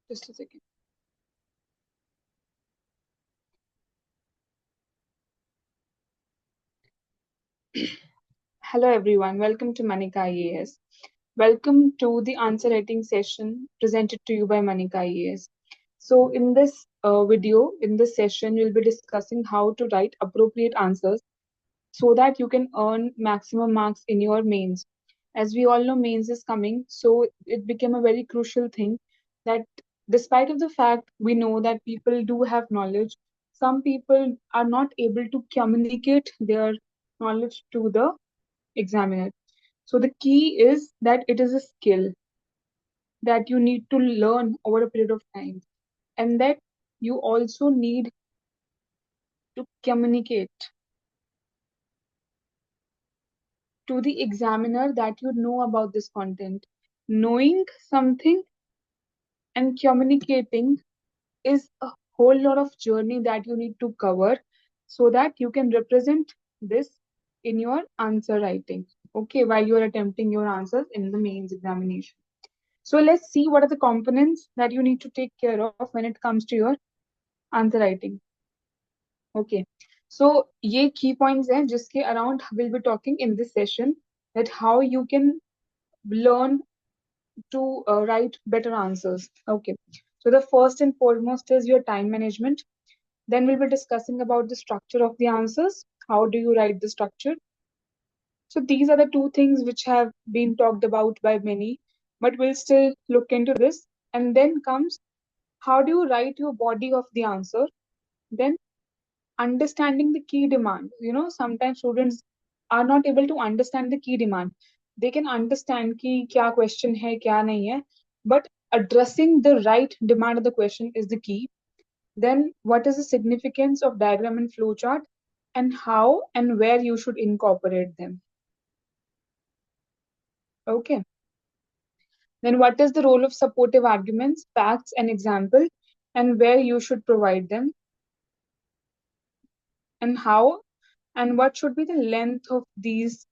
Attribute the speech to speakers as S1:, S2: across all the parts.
S1: Just a second. Hello everyone, welcome to Manika IAS. Welcome to the answer writing session presented to you by Manika IAS. So in this video, in this session, we'll be discussing how to write appropriate answers so that you can earn maximum marks in your mains. As we all know, mains is coming, so it became a very crucial thing that despite of the fact we know that people do have knowledge, some people are not able to communicate their knowledge to the examiner. So the key is that it is a skill that you need to learn over a period of time, and that you also need to communicate to the examiner that you know about this content. Knowing something and communicating is a whole lot of journey that you need to cover so that you can represent this in your answer writing. Okay, while you are attempting your answers in the mains examination. So let's see what are the components that you need to take care of when it comes to your answer writing. Okay. So ये key points हैं जिसके around we'll be talking in this session, that how you can learn to write better answers. Okay. So the first and foremost is your time management. Then we'll be discussing about the structure of the answers. How do you write the structure? So these are the two things which have been talked about by many, but we'll still look into this. And then comes how do you write your body of the answer? Then understanding the key demand. You know, sometimes students are not able to understand the key demand. They can understand कि क्या question है, क्या नहीं है, but addressing the right demand of the question is the key. Then, what is the significance of diagram and flowchart, and how and where you should incorporate them? Okay. Then, what is the role of supportive arguments, facts, and example, and where you should provide them, and how, and what should be the length of these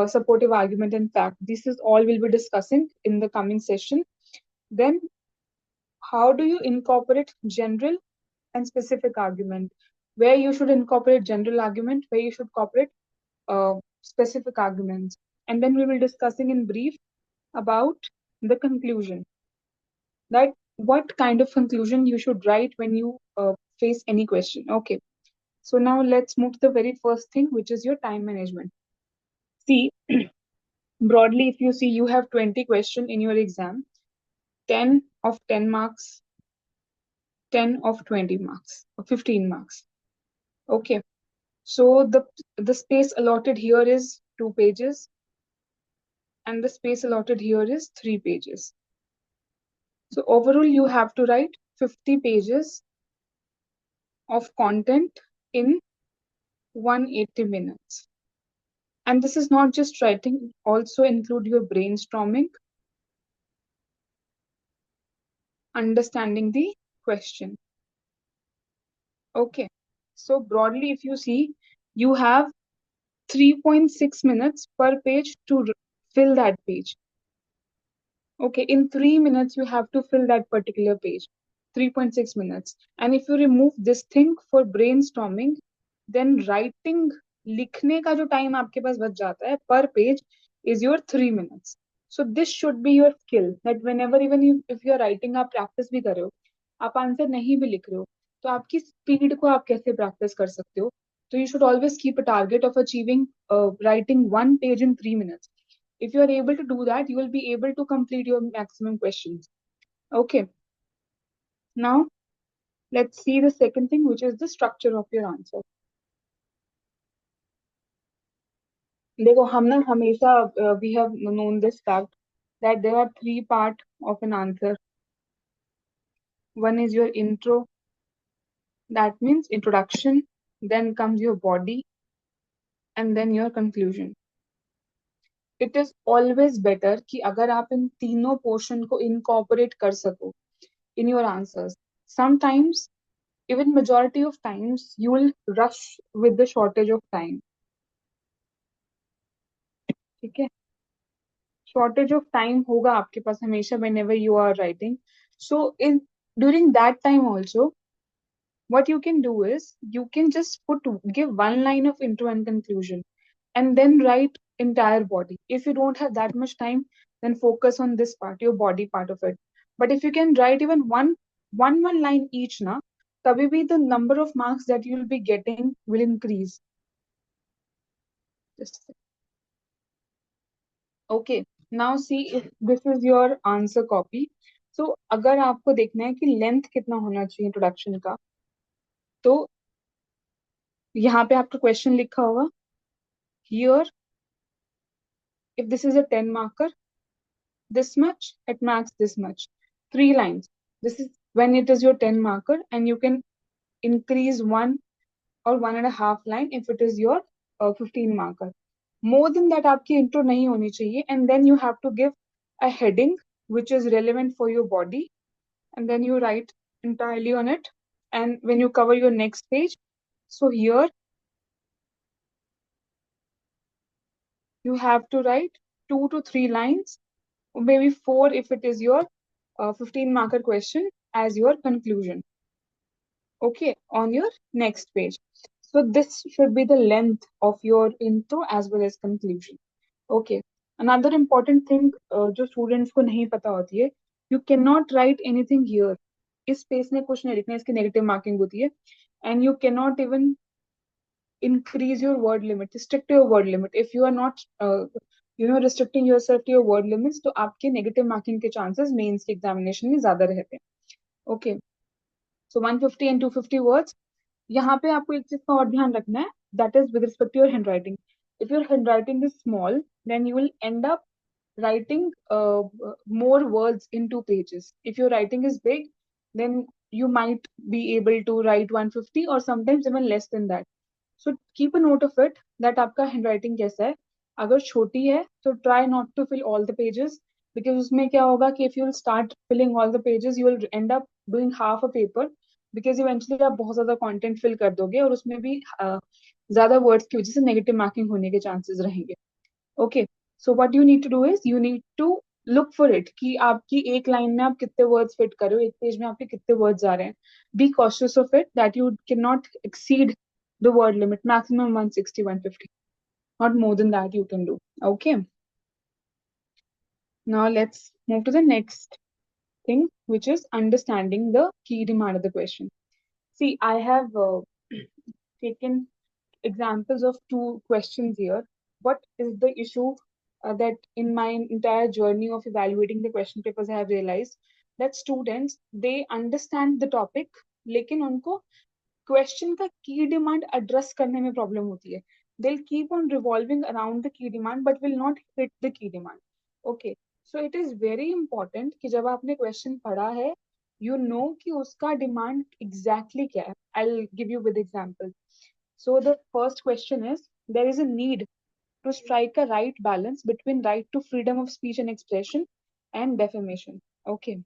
S1: supportive argument and fact. This is all we'll be discussing in the coming session. Then, how do you incorporate general and specific argument? Where you should incorporate general argument, where you should incorporate specific arguments. And then we will discussing in brief about the conclusion. That what kind of conclusion you should write when you face any question. Okay. So now let's move to the very first thing, which is your time management. See, broadly, if you see you have 20 questions in your exam, 10 of 10 marks, 10 of 20 marks, or 15 marks. Okay. So the space allotted here is 2 pages, and the space allotted here is 3 pages. So overall, you have to write 50 pages of content in 180 minutes. And this is not just writing, also include your brainstorming, understanding the question. Okay. So broadly, if you see, you have 3.6 minutes per page to fill that page. Okay, in 3 minutes, you have to fill that particular page. 3.6 minutes. And if you remove this thing for brainstorming, then writing, लिखने का जो time आपके पास बच जाता है per page is your 3 minutes. So this should be your skill that whenever even if you are writing, आप practice भी कर रहे हो, आप आंसर नहीं भी लिख रहे हो, तो आपकी स्पीड को आप कैसे प्रैक्टिस कर सकते हो? So you should always keep a target of achieving writing one page in 3 minutes. If you are able to do that, you will be able to complete your maximum questions. Okay. Now, let's see the second thing, which is the structure of your answer. देखो हम ना हमेशा we have known this fact that there are 3 parts of an answer. One is your intro, that means introduction, then comes your body, and then your conclusion. It is always better कि अगर आप इन तीनों portion को incorporate कर सको in your answers. Sometimes, even majority of times, you will rush with the shortage of time. ठीक है? Shortage of time होगा आपके पास हमेशा whenever you are writing. So in during that time also, what you can do is you can just give one line of intro and conclusion, and then write entire body. If you don't have that much time, then focus on this part, your body part of it. But if you can write even one line each na, तभी भी the number of marks that you'll be getting will increase. Just a sec. Okay, now see if this is your answer copy. So अगर आपको देखना है कि length कितना होना चाहिए इंट्रोडक्शन का, तो यहाँ पे आपका क्वेश्चन लिखा होगा here. If this is a 10 marker, this much, at max this much. 3 lines. This is when it is your 10 marker, and you can increase 1 or 1.5 line if it is your 15 marker. More than that, आपकी intro नहीं होनी चाहिए, and then you have to give a heading which is relevant for your body, and then you write entirely on it. And when you cover your next page, so here you have to write 2 to 3 lines, or maybe 4 if it is your 15 marker question as your conclusion. Okay, on your next page. So this should be the length of your intro as well as conclusion. Okay. Another important thing जो students को नहीं पता होती है, you cannot write anything here. इस space में कुछ नहीं लिखना है, इसकी negative marking होती है, and you cannot even increase your word limit, restrict your word limit. If you are not restricting yourself to your word limits, तो आपके negative marking के chances mains के examination में ज़्यादा रहते हैं. Okay. So 150 and 250 words. यहाँ पे आपको एक चीज का और ध्यान रखना है, that is with respect to your handwriting. If your handwriting is small, then you will end up writing more words in 2 pages. If your writing is big, then you might be able to write 150 or sometimes even less than that. So keep a note of it that आपका handwriting कैसा है. अगर छोटी है तो try not to fill all the pages, because उसमें क्या होगा कि if you will start filling all the pages, you will end up doing half a paper, because eventually आप बहुत ज़्यादा content fill कर दोगे और उसमें भी ज़्यादा words की वजह से negative marking होने के chances रहेंगे. Okay, so what you need to do is you need to look for it कि आपकी एक लाइन में आप कितने words fit कर रहे हो, एक पेज में आपके कितने words आ रहे हैं. Be cautious of it that you cannot exceed the word limit, maximum 160, 150. Not more than that you can do. Okay. Now let's move to the next thing, which is understanding the key demand of the question. See, I have taken examples of 2 questions here. What is the issue that in my entire journey of evaluating the question papers I have realized that students, they understand the topic, लेकिन उनको question का की demand address करने में problem होती है. They'll keep on revolving around the key demand but will not hit the key demand. Okay, so it is very important कि जब आपने क्वेश्चन पढ़ा है, you know कि उसका डिमांड exactly क्या है. I'll give you with example. So the first question is, there is a need to strike a right balance between right to freedom of speech and expression and defamation. Okay.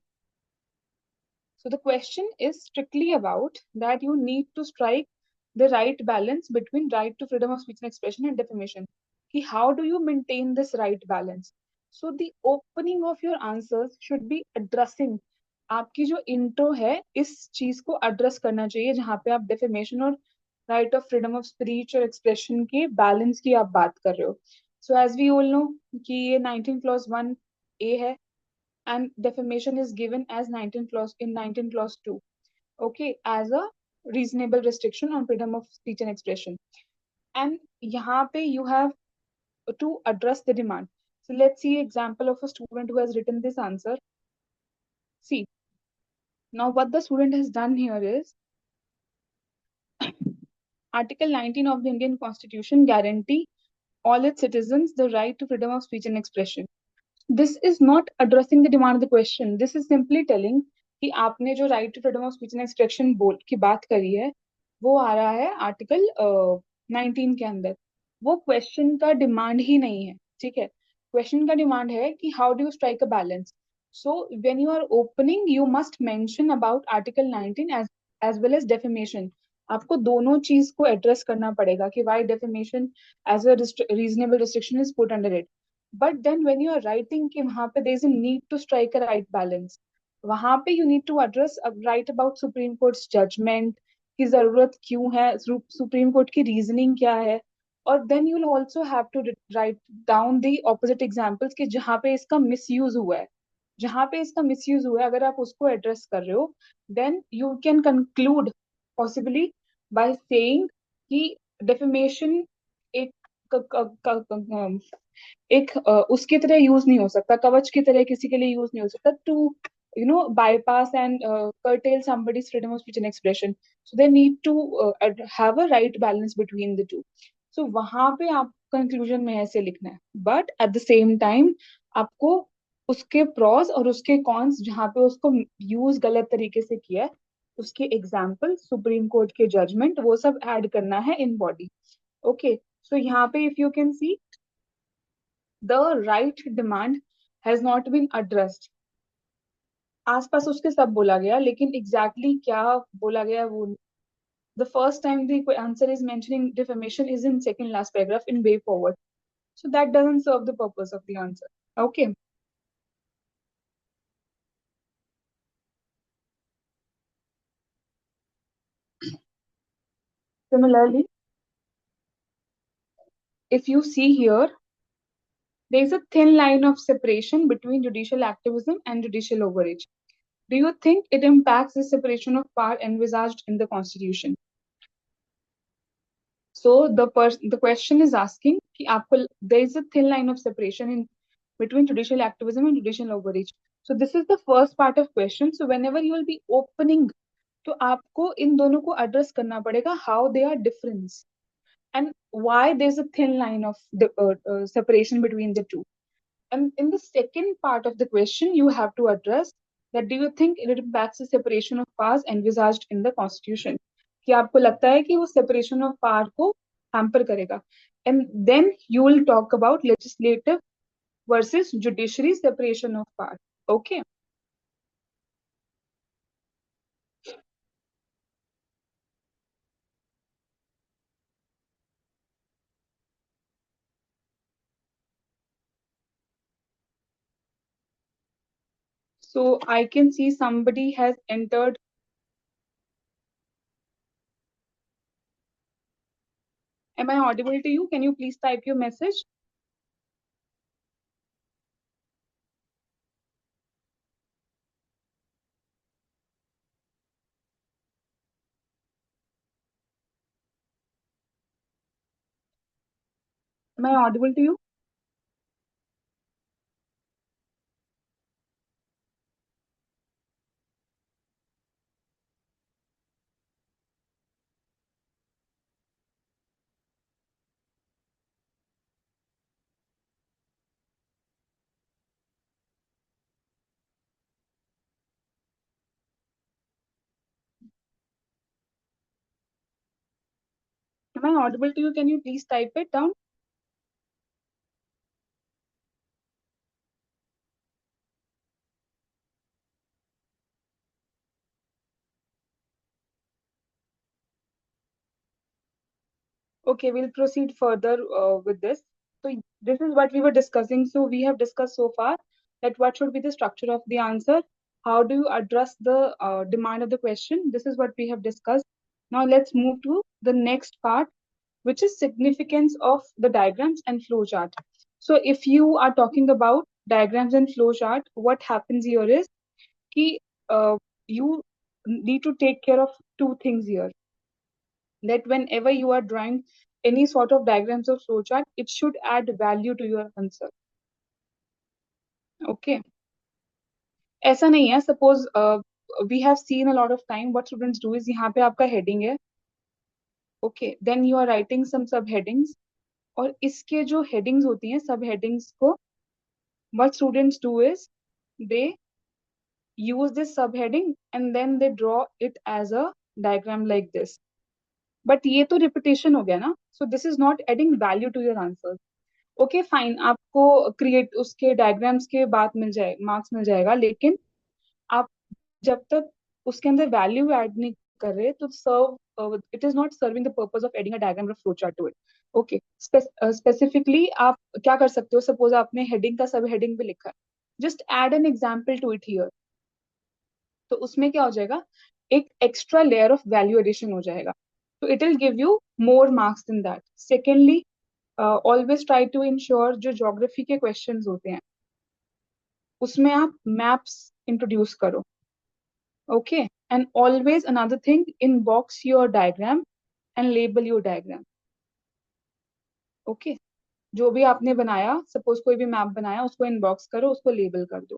S1: So the question is strictly about that you need to strike the right balance between right to freedom of speech and expression and defamation. Ki how do you maintain this right balance? So the opening of your answers should be addressing. आपकी जो intro है इस चीज को address करना चाहिए जहाँ पे आप defamation और right of freedom of speech और expression के balance की आप बात कर रहे हो. So as we all know कि ये 19 clause 1 A है, and defamation is given as 19 clause in 19 clause 2, okay, as a reasonable restriction on freedom of speech and expression. And यहाँ पे you have to address the demand. So let's see example of a student who has written this answer. See, now what the student has done here is Article 19 of the Indian Constitution guarantee all its citizens the right to freedom of speech and expression. This is not addressing the demand of the question. This is simply telling कि आपने जो right to freedom of speech and expression बोल की बात करी है, वो आ रहा है आर्टिकल 19 के अंदर. वो क्वेश्चन का डिमांड ही नहीं है. ठीक है, क्वेश्चन का डिमांड है कि how do you strike a balance. So when you are opening you must mention about article 19 as well as defamation. आपको दोनों चीज को एड्रेस करना पड़ेगा कि why defamation as a reasonable restriction is put under it. But then when you are writing कि वहां पे there is a need to strike a right balance, वहां पे you need to address right about supreme court's judgement की जरूरत क्यों है, supreme court की रीजनिंग क्या है, और then you will also have to write down the opposite examples कि जहाँ पे इसका मिसयूज हुआ है, जहाँ पे इसका मिसयूज हुआ है अगर आप उसको एड्रेस कर रहे हो, then you can conclude possibly by saying कि डेफेमेशन एक उसकी तरह यूज नहीं हो सकता, कवच की तरह किसी के लिए यूज नहीं हो सकता to bypass and curtail somebody's freedom of speech and expression. So they need to have a right balance between the two. So वहां पे आप कंक्लूजन में ऐसे लिखना है, but at the same time आपको उसके प्रॉस और उसके कॉन्स जहाँ पे उसको यूज गलत तरीके से किया है, उसके एग्जाम्पल, सुप्रीम कोर्ट के जजमेंट, वो सब ऐड करना है इन बॉडी. ओके, सो यहाँ पे if you can see the right demand has not been addressed. आसपास उसके सब बोला गया लेकिन एग्जैक्टली exactly क्या बोला गया वो, the first time the answer is mentioning defamation is in second last paragraph in way forward, so that doesn't serve the purpose of the answer. Okay, similarly, if you see here, there is a thin line of separation between judicial activism and judicial overreach. Do you think it impacts the separation of power envisaged in the constitution? So the question is asking कि आपको, there is a thin line of separation in between judicial activism and judicial overreach. So this is the first part of question. So whenever you will be opening, तो आपको इन दोनों को address करना पड़ेगा how they are different and why there's a thin line of the separation between the two. And in the second part of the question, you have to address that do you think it impacts the separation of powers envisaged in the constitution? कि आपको लगता है कि वो separation of power को hamper करेगा. And then you will talk about legislative versus judiciary separation of power. Okay. So I can see somebody has entered. Am I audible to you? Can you please type your message? Am I audible to you? Am I audible to you? Can you please type it down? Okay, we'll proceed further with this. So this is what we were discussing. So we have discussed so far that what should be the structure of the answer, how do you address the demand of the question. This is what we have discussed. Now let's move to the next part, which is significance of the diagrams and flowchart. So if you are talking about diagrams and flowchart, what happens here is कि you need to take care of two things here, that whenever you are drawing any sort of diagrams or flowchart, it should add value to your answer. Okay. ऐसा नहीं है, suppose we have seen a lot of time what students do is यहाँ पे आपका heading है. Okay, then you are writing some subheadings, और इसके जो headings होती हैं subheadings को, what students do is they use this subheading and then they draw it as a diagram like this. But ये तो repetition हो गया ना, so this is not adding value to your answer. Okay fine, आपको create उसके diagrams के बाद मिल जाए मार्क्स मिल जाएगा, लेकिन आप जब तक उसके अंदर वैल्यू ऐड नहीं कर रहे तो serve it is not serving the purpose of adding a diagram और flow chart to it. Okay, specifically आप क्या कर सकते हो, सपोज आपने हेडिंग का सब हेडिंग भी लिखा है, just add an example to it here. तो उसमें क्या हो जाएगा, एक extra layer of value addition हो जाएगा, तो it will give you more marks in that. Secondly, always try to ensure जो ज्योग्राफी के क्वेश्चंस होते हैं उसमें आप मैप्स इंट्रोड्यूस करो। Okay, and always another thing, in box your diagram and label your diagram. Okay, जो भी आपने बनाया, सपोज कोई भी मैप बनाया, उसको इनबॉक्स करो, उसको लेबल कर दो।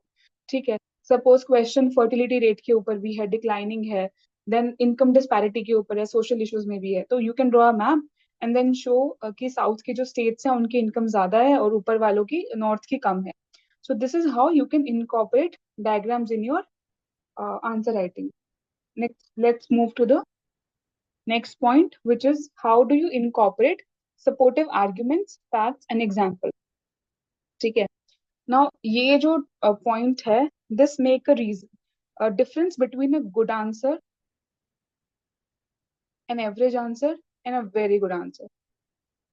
S1: ठीक है, सपोज क्वेश्चन फर्टिलिटी रेट के ऊपर भी है, डिक्लाइनिंग है, देन इनकम डिस्पैरिटी के ऊपर है, सोशल इश्यूज में भी है, तो you can draw a map and then show कि साउथ के जो स्टेट्स हैं उनकी इनकम ज्यादा है और ऊपर वालों की, नॉर्थ की कम है। So this is how you can incorporate diagrams in your answer writing. Next, let's move to the next point, which is how do you incorporate supportive arguments, facts and example। ठीक है, now ये जो point है, this make a reason a difference between a good answer, an average answer and a very good answer।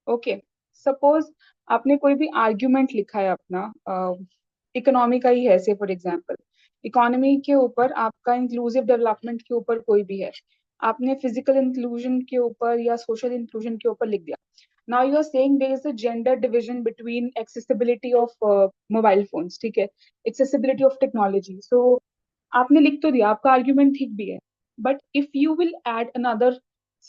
S1: Okay, suppose आपने कोई भी argument लिखा है अपना, इकोनॉमी का ही है, से फॉर एग्जांपल इकोनॉमी के ऊपर, आपका इंक्लूसिव डेवलपमेंट के ऊपर कोई भी है, आपने फिजिकल इंक्लूजन के ऊपर या सोशल इंक्लूजन के ऊपर लिख दिया। Now you are saying there is a gender division between accessibility of mobile phones, ठीक है, एक्सेसिबिलिटी ऑफ टेक्नोलॉजी। सो आपने लिख तो दिया, आपका आर्ग्यूमेंट ठीक भी है, but if you will add another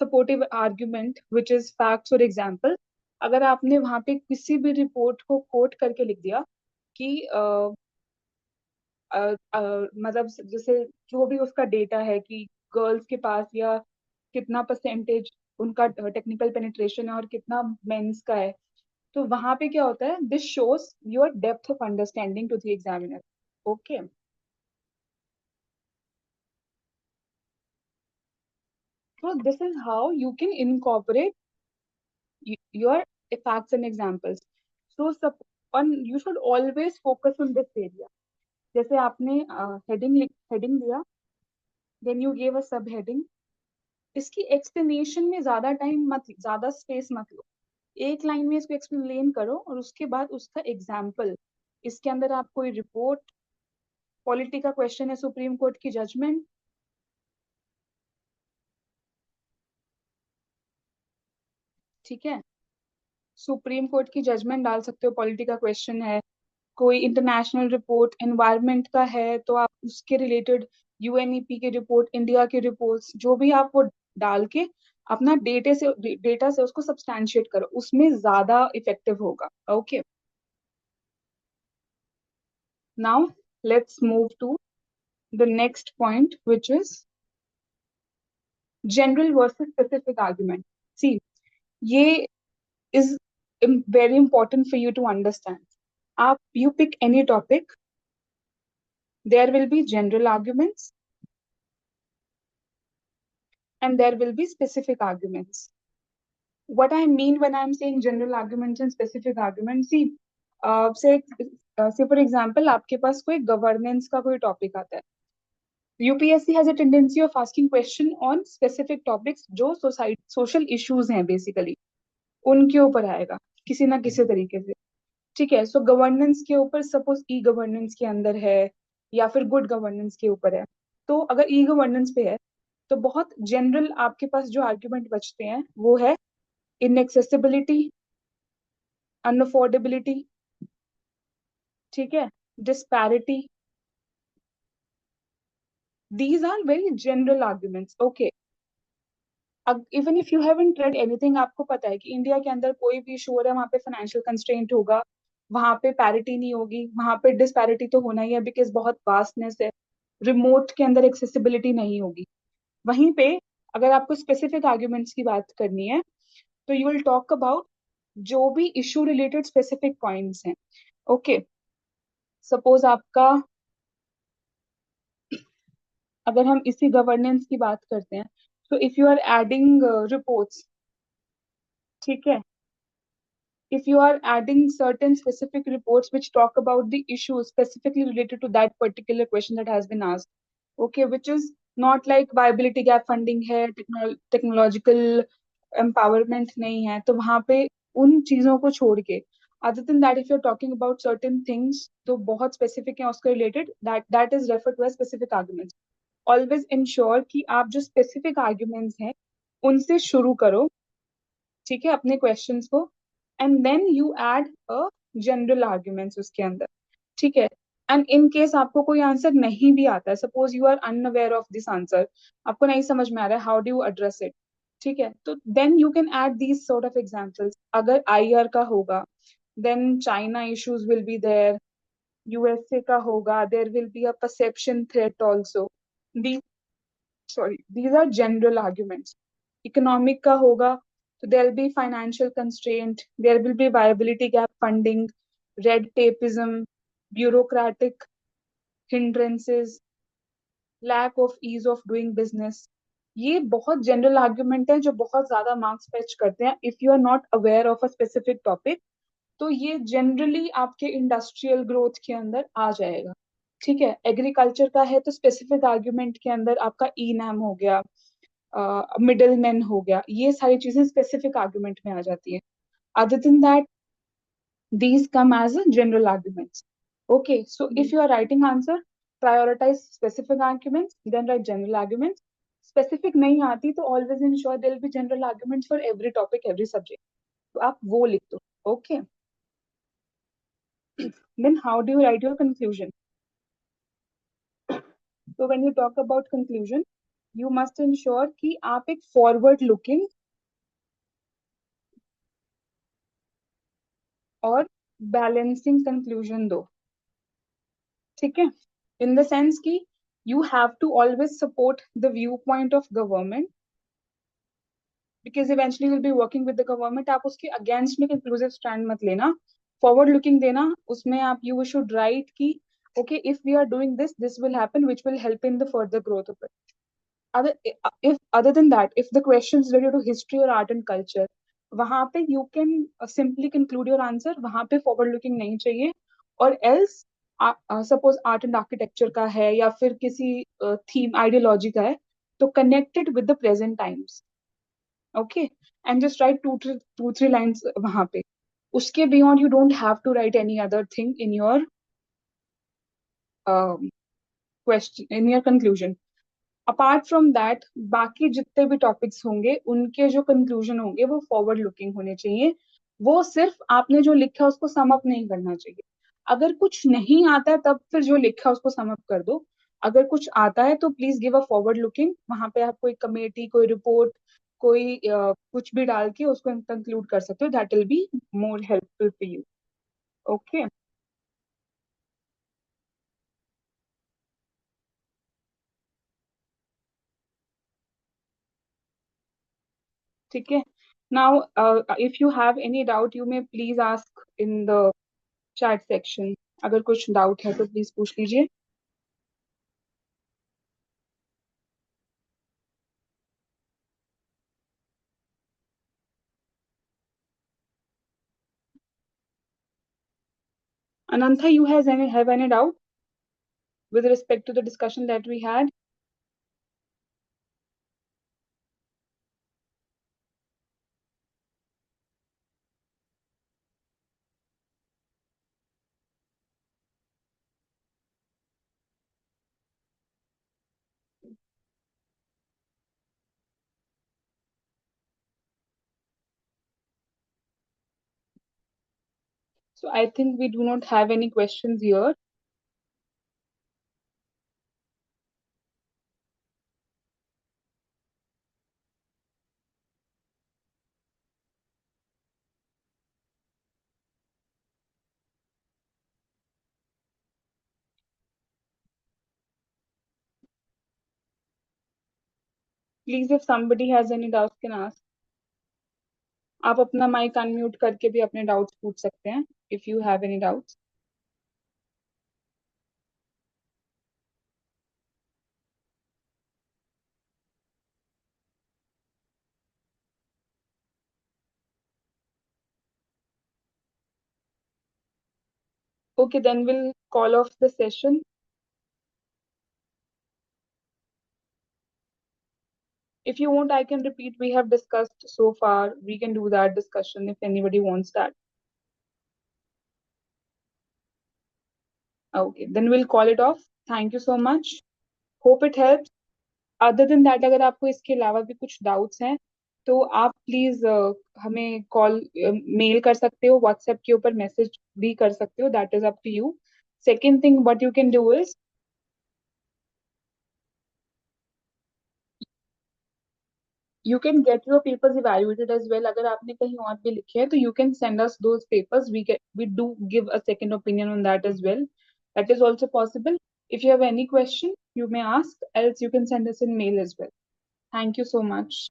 S1: supportive argument which is facts और एग्जाम्पल, अगर आपने वहां पे किसी भी रिपोर्ट को कोट करके लिख दिया कि मतलब जैसे जो भी उसका डेटा है कि गर्ल्स के पास या कितना परसेंटेज उनका टेक्निकल पेनिट्रेशन है और कितना मेंस का है, तो वहां पे क्या होता है, this shows your depth of understanding to the examiner. Okay, so this is how you can incorporate your facts and examples। So and you should always focus on this area। जैसे आपने हेडिंग दिया, then you gave a सब heading, इसकी explanation में ज्यादा time मत, ज्यादा space मत लो, एक लाइन में इसको एक्सप्लेन करो और उसके बाद उसका एग्जाम्पल, इसके अंदर आप कोई रिपोर्ट, पॉलिटी का क्वेश्चन है, सुप्रीम कोर्ट की जजमेंट, ठीक है, सुप्रीम कोर्ट की जजमेंट डाल सकते हो, पॉलिटी का क्वेश्चन है, कोई इंटरनेशनल रिपोर्ट एनवायरनमेंट का है तो आप उसके रिलेटेड यूएनईपी के रिपोर्ट, इंडिया के रिपोर्ट्स, जो भी आप वो डाल के अपना डेटा से उसको सब्सटैंशिएट करो, उसमें ज्यादा इफेक्टिव होगा। Okay, now let's move to the next point which is general versus specific argument. See, ये is very important for you to understand। आप you pick any topic, there will be general arguments and there will be specific arguments। What I mean when I'm saying general arguments and specific arguments, see, say for example आपके पास कोई governance का कोई topic आता है, UPSC has a tendency of asking question on specific topics जो social issues हैं basically, उनके ऊपर आएगा किसी ना किसी तरीके से। ठीक है, सो गवर्नेंस के ऊपर सपोज ई गवर्नेंस के अंदर है या फिर गुड गवर्नेंस के ऊपर है, तो अगर ई गवर्नेंस पे है तो बहुत जनरल आपके पास जो आर्ग्यूमेंट बचते हैं वो है इनएक्सेसिबिलिटी, अनअफोर्डेबिलिटी, ठीक है, disparity, these are very general arguments. Okay, even if you haven't read anything, आपको पता है कि इंडिया के अंदर कोई भी इशू हो रहा है वहां पे फाइनेंशियल कंस्ट्रेंट होगा, वहां पे पैरिटी नहीं होगी, वहां पे डिस्पैरिटी तो होना ही है बिकॉज बहुत वास्टनेस है, रिमोट के अंदर एक्सेसिबिलिटी नहीं होगी। वहीं पे अगर आपको स्पेसिफिक आर्ग्यूमेंट्स की बात करनी है तो यू विल टॉक अबाउट जो भी इशू रिलेटेड स्पेसिफिक पॉइंट्स हैं। ओके, सपोज आपका, अगर हम इसी गवर्नेंस की बात करते हैं, तो if you are adding reports, ठीक है, if you are adding certain specific reports which talk about the issues specifically related to that particular question that has been asked, okay, which is not like viability gap funding है, technological empowerment नहीं है, तो वहां पे उन चीजों को छोड़ के, other than that if you're talking about certain things तो बहुत specific है उसके related, that is referred to as specific arguments। Always ensure कि आप जो स्पेसिफिक आर्ग्यूमेंट्स हैं उनसे शुरू करो, ठीक है, अपने क्वेश्चंस को, and then you add a general arguments उसके अंदर, ठीक है। एंड इन केस आपको कोई आंसर नहीं भी आता है, suppose you are unaware of this answer, आपको नहीं समझ में आ रहा है, how do you address it, ठीक है, तो then you can add these sort of examples. अगर आईआर का होगा, then China issues will be there, USA का होगा, there will be a perception threat also, the sorry these are general arguments. Economic का होगा, तो there will be financial constraint, there will B viability gap funding, red tapism, bureaucratic hindrances, lack of ease of doing business। ये बहुत general argument है जो बहुत ज्यादा marks fetch करते हैं if you are not aware of a specific topic. तो ये जनरली आपके इंडस्ट्रियल ग्रोथ के अंदर आ जाएगा, ठीक है। एग्रीकल्चर का है तो स्पेसिफिक आर्ग्यूमेंट के अंदर आपका ई नैम हो गया, मिडल मैन हो गया, ये सारी चीजें स्पेसिफिक आर्ग्यूमेंट में आ जाती है। Other than that, these come as a general arguments. Okay, so if you are writing answer, prioritize specific arguments, then write general arguments. Specific नहीं आती तो always ensure there will be general arguments for every topic, every subject. तो आप वो लिख दो. Okay. Then how do you write your conclusion? So when you talk about conclusion, you must ensure कि आप एक forward looking और balancing conclusion दो, ठीक है, in the sense कि you have to always support the viewpoint of government because eventually you'll be working with the government। आप उसके अगेंस्ट में कंक्लूसिव स्टैंड मत लेना, फॉरवर्ड लुकिंग देना। उसमें आप यू शुड राइट कि okay, if we are doing this, this will happen, which will help in the further growth of it। other if other than that, if the question is related to history or art and culture, वहां पे you can simply conclude your answer, वहां पे forward looking नहीं चाहिए। और else suppose art and architecture का है या फिर किसी थीम आइडियोलॉजी का है, तो connected with the present times, okay, and just write two three lines वहां पे। उसके beyond you don't have to write any other thing in your question, in your conclusion. Apart from that, बाकी जितने भी topics होंगे उनके जो conclusion होंगे वो फॉरवर्ड लुकिंग होने चाहिए। वो सिर्फ आपने जो लिखा है उसको सम अप नहीं करना चाहिए। अगर कुछ नहीं आता है तब फिर जो लिखा है उसको सम अप कर दो। अगर कुछ आता है तो please give a forward looking, वहां पे आप कोई कमेटी, कोई रिपोर्ट, कोई कुछ भी डाल के उसको कंक्लूड कर सकते हो, that will be more helpful for you. Okay, ठीक है। Now if you have any doubt you may please ask in the chat section. अगर कुछ डाउट है तो प्लीज पूछ लीजिए। Anantha, you has any have any doubt with respect to the discussion that we had? So I think we do not have any questions here. Please, if somebody has any doubts, can ask. आप अपना mic unmute करके भी अपने doubts पूछ सकते हैं if you have any doubts. Okay, then we'll call off the session. If you want, I can repeat. We have discussed so far. We can do that discussion if anybody wants that. Okay, then we'll call it off. Thank you so much. Hope it helps. Other than that, अगर आपको इसके अलावा भी कुछ doubts हैं तो आप please हमें कॉल मेल कर सकते हो, व्हाट्सएप के ऊपर मैसेज भी कर सकते हो, that is up to you. Second thing what you can do is you can get your papers evaluated as well. अगर आपने कहीं और भी लिखे हैं तो you can send us those papers. We do give a second opinion on that as well. That is also possible. If you have any question, you may ask. Else you can send us in mail as well. Thank you so much.